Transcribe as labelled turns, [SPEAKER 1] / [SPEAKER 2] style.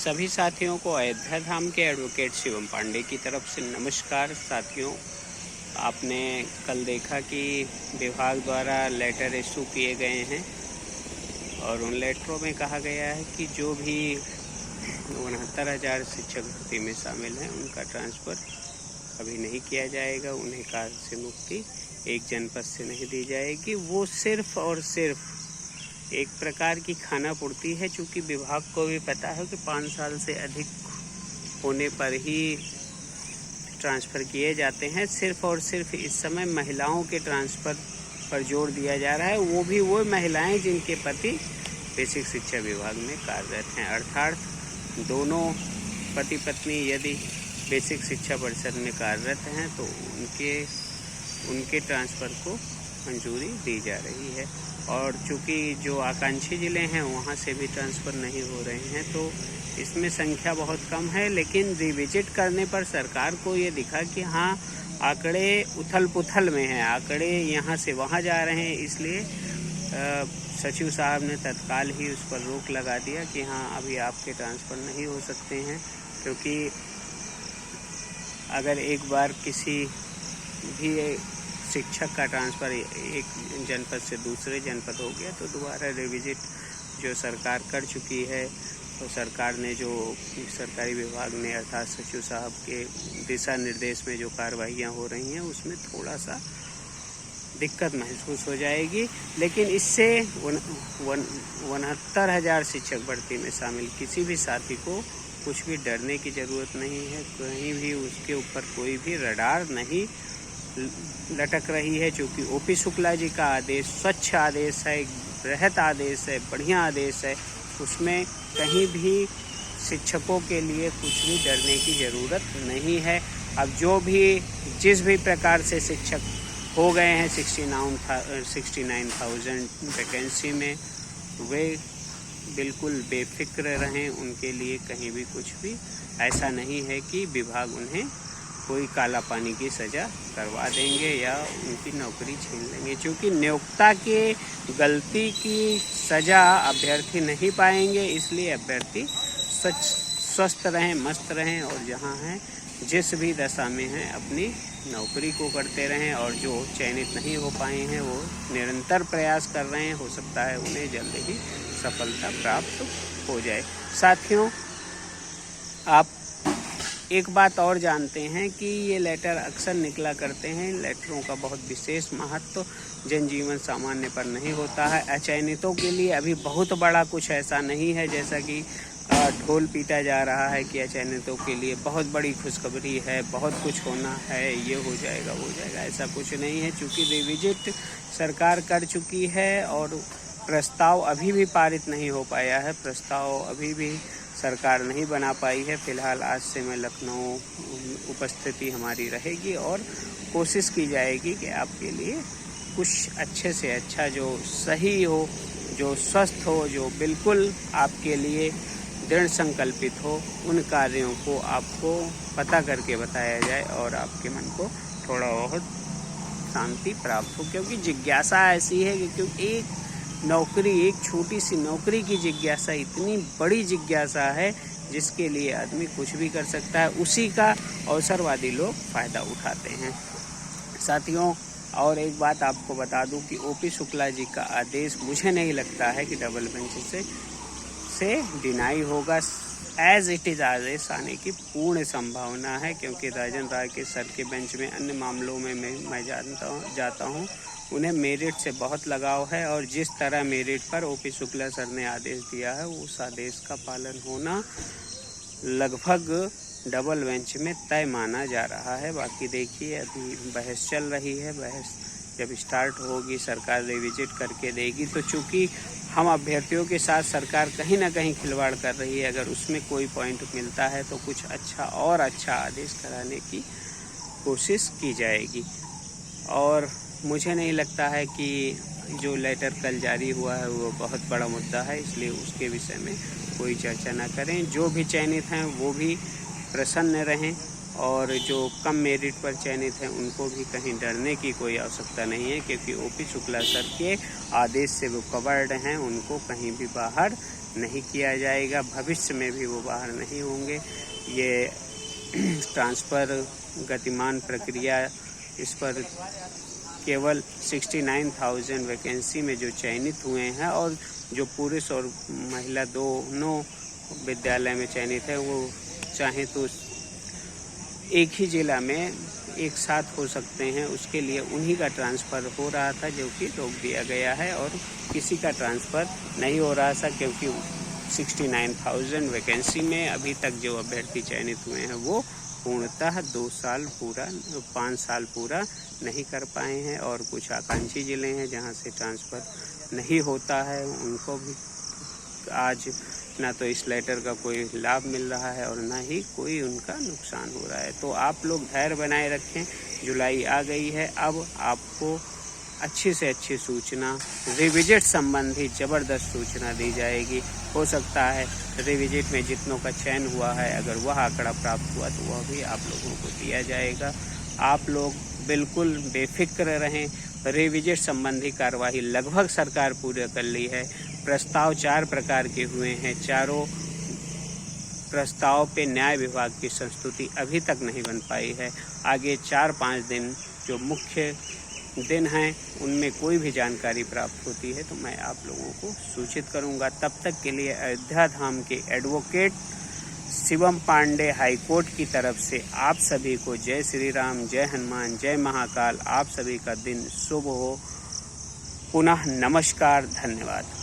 [SPEAKER 1] सभी साथियों को अयोध्या धाम के एडवोकेट शिवम पांडे की तरफ से नमस्कार। साथियों, आपने कल देखा कि विभाग द्वारा लेटर इशू किए गए हैं और उन लेटरों में कहा गया है कि जो भी 69,000 शिक्षक भर्ती में शामिल हैं उनका ट्रांसफ़र अभी नहीं किया जाएगा। उन्हें कार्य से मुक्ति एक जनपद से नहीं दी जाएगी। वो सिर्फ़ और सिर्फ एक प्रकार की खाना पूर्ति है, चूँकि विभाग को भी पता है कि 5 साल से अधिक होने पर ही ट्रांसफ़र किए जाते हैं। सिर्फ़ और सिर्फ इस समय महिलाओं के ट्रांसफ़र पर जोर दिया जा रहा है, वो भी वो महिलाएं जिनके पति बेसिक शिक्षा विभाग में कार्यरत हैं। अर्थात दोनों पति पत्नी यदि बेसिक शिक्षा परिषद में कार्यरत हैं तो उनके ट्रांसफ़र को मंजूरी दी जा रही है। और चूँकि जो आकांक्षी ज़िले हैं वहाँ से भी ट्रांसफ़र नहीं हो रहे हैं, तो इसमें संख्या बहुत कम है। लेकिन रिविजिट करने पर सरकार को ये दिखा कि हाँ, आंकड़े उथल पुथल में हैं, आंकड़े यहाँ से वहाँ जा रहे हैं। इसलिए सचिव साहब ने तत्काल ही उस पर रोक लगा दिया कि हाँ, अभी आपके ट्रांसफ़र नहीं हो सकते हैं, क्योंकि अगर एक बार किसी भी शिक्षक का ट्रांसफ़र एक जनपद से दूसरे जनपद हो गया तो दोबारा रिविजिट जो सरकार कर चुकी है, तो सरकार ने जो सरकारी विभाग ने अर्थात सचिव साहब के दिशा निर्देश में जो कार्रवाइयाँ हो रही हैं उसमें थोड़ा सा दिक्कत महसूस हो जाएगी। लेकिन इससे 69,000 शिक्षक भर्ती में शामिल किसी भी साथी को कुछ भी डरने की ज़रूरत नहीं है। कहीं भी उसके ऊपर कोई भी रडार नहीं लटक रही है, क्योंकि ओपी शुक्ला जी का आदेश स्वच्छ आदेश है, बृहत आदेश है, बढ़िया आदेश है। उसमें कहीं भी शिक्षकों के लिए कुछ भी डरने की ज़रूरत नहीं है। अब जो भी जिस भी प्रकार से शिक्षक हो गए हैं 69,000 वैकेंसी में, वे बिल्कुल बेफिक्र रहें। उनके लिए कहीं भी कुछ भी ऐसा नहीं है कि विभाग उन्हें कोई काला पानी की सज़ा करवा देंगे या उनकी नौकरी छीन लेंगे, क्योंकि नियोक्ता के गलती की सज़ा अभ्यर्थी नहीं पाएंगे। इसलिए अभ्यर्थी स्वस्थ रहें, मस्त रहें और जहां हैं जिस भी दशा में हैं अपनी नौकरी को करते रहें। और जो चयनित नहीं हो पाए हैं वो निरंतर प्रयास कर रहे हैं, हो सकता है उन्हें जल्द ही सफलता प्राप्त हो जाए। साथियों, आप एक बात और जानते हैं कि ये लेटर अक्सर निकला करते हैं। लेटरों का बहुत विशेष महत्व जनजीवन सामान्य पर नहीं होता है। अचयनितों के लिए अभी बहुत बड़ा कुछ ऐसा नहीं है, जैसा कि ढोल पीटा जा रहा है कि अचयनितों के लिए बहुत बड़ी खुशखबरी है, बहुत कुछ होना है, ये हो जाएगा वो हो जाएगा। ऐसा कुछ नहीं है, क्योंकि रिविजिट सरकार कर चुकी है और प्रस्ताव अभी भी पारित नहीं हो पाया है। प्रस्ताव अभी भी सरकार नहीं बना पाई है। फ़िलहाल आज से मैं लखनऊ उपस्थिति हमारी रहेगी और कोशिश की जाएगी कि आपके लिए कुछ अच्छे से अच्छा, जो सही हो, जो स्वस्थ हो, जो बिल्कुल आपके लिए दृढ़ संकल्पित हो, उन कार्यों को आपको पता करके बताया जाए और आपके मन को थोड़ा बहुत शांति प्राप्त हो। क्योंकि जिज्ञासा ऐसी है कि क्योंकि एक नौकरी, एक छोटी सी नौकरी की जिज्ञासा इतनी बड़ी जिज्ञासा है जिसके लिए आदमी कुछ भी कर सकता है। उसी का अवसरवादी लोग फ़ायदा उठाते हैं। साथियों, और एक बात आपको बता दूं कि ओपी शुक्ला जी का आदेश मुझे नहीं लगता है कि डबल बेंच से डिनाई होगा। एज इट इज़ आदेश आने की पूर्ण संभावना है, क्योंकि राजन राय के सर के बेंच में अन्य मामलों में मैं जाता हूँ, उन्हें मेरिट से बहुत लगाव है। और जिस तरह मेरिट पर ओपी शुक्ला सर ने आदेश दिया है, उस आदेश का पालन होना लगभग डबल बेंच में तय माना जा रहा है। बाकी देखिए, अभी बहस चल रही है। बहस जब स्टार्ट होगी, सरकार रिविजिट करके देगी। तो चूँकि हम अभ्यर्थियों के साथ सरकार कहीं ना कहीं खिलवाड़ कर रही है, अगर उसमें कोई पॉइंट मिलता है तो कुछ अच्छा और अच्छा आदेश कराने की कोशिश की जाएगी। और मुझे नहीं लगता है कि जो लेटर कल जारी हुआ है वो बहुत बड़ा मुद्दा है, इसलिए उसके विषय में कोई चर्चा ना करें। जो भी चयनित हैं वो भी प्रसन्न रहें, और जो कम मेरिट पर चयनित हैं उनको भी कहीं डरने की कोई आवश्यकता नहीं है, क्योंकि ओपी शुक्ला सर के आदेश से वो कवर्ड हैं, उनको कहीं भी बाहर नहीं किया जाएगा, भविष्य में भी वो बाहर नहीं होंगे। ये ट्रांसफ़र गतिमान प्रक्रिया, इस पर केवल 69,000 वैकेंसी में जो चयनित हुए हैं और जो पुरुष और महिला दोनों विद्यालय में चयनित है, वो चाहें तो एक ही ज़िला में एक साथ हो सकते हैं, उसके लिए उन्हीं का ट्रांसफ़र हो रहा था, जो कि रोक दिया गया है और किसी का ट्रांसफ़र नहीं हो रहा था, क्योंकि 69,000 वैकेंसी में अभी तक जो अभ्यर्थी चयनित हुए हैं वो पूर्णतः 5 साल पूरा नहीं कर पाए हैं। और कुछ आकांक्षी ज़िले हैं जहां से ट्रांसफ़र नहीं होता है, उनको भी आज ना तो इस लेटर का कोई लाभ मिल रहा है और ना ही कोई उनका नुकसान हो रहा है। तो आप लोग धैर्य बनाए रखें, जुलाई आ गई है, अब आपको अच्छी से अच्छी सूचना, रिविजिट संबंधी ज़बरदस्त सूचना दी जाएगी। हो सकता है रिविजिट में जितनों का चयन हुआ है, अगर वह आंकड़ा प्राप्त हुआ तो वह भी आप लोगों को दिया जाएगा। आप लोग बिल्कुल बेफिक्र रहें। रिविजिट संबंधी कार्यवाही लगभग सरकार पूरी कर ली है। प्रस्ताव 4 प्रकार के हुए हैं, चारों प्रस्ताव पे न्याय विभाग की संस्तुति अभी तक नहीं बन पाई है। आगे 4-5 दिन जो मुख्य दिन हैं उनमें कोई भी जानकारी प्राप्त होती है तो मैं आप लोगों को सूचित करूंगा। तब तक के लिए अयोध्या धाम के advocate Shivam Pandey high court की तरफ से आप सभी को जय श्री राम, जय हनुमान, जय महाकाल। आप सभी का दिन शुभ हो। पुनः नमस्कार, धन्यवाद।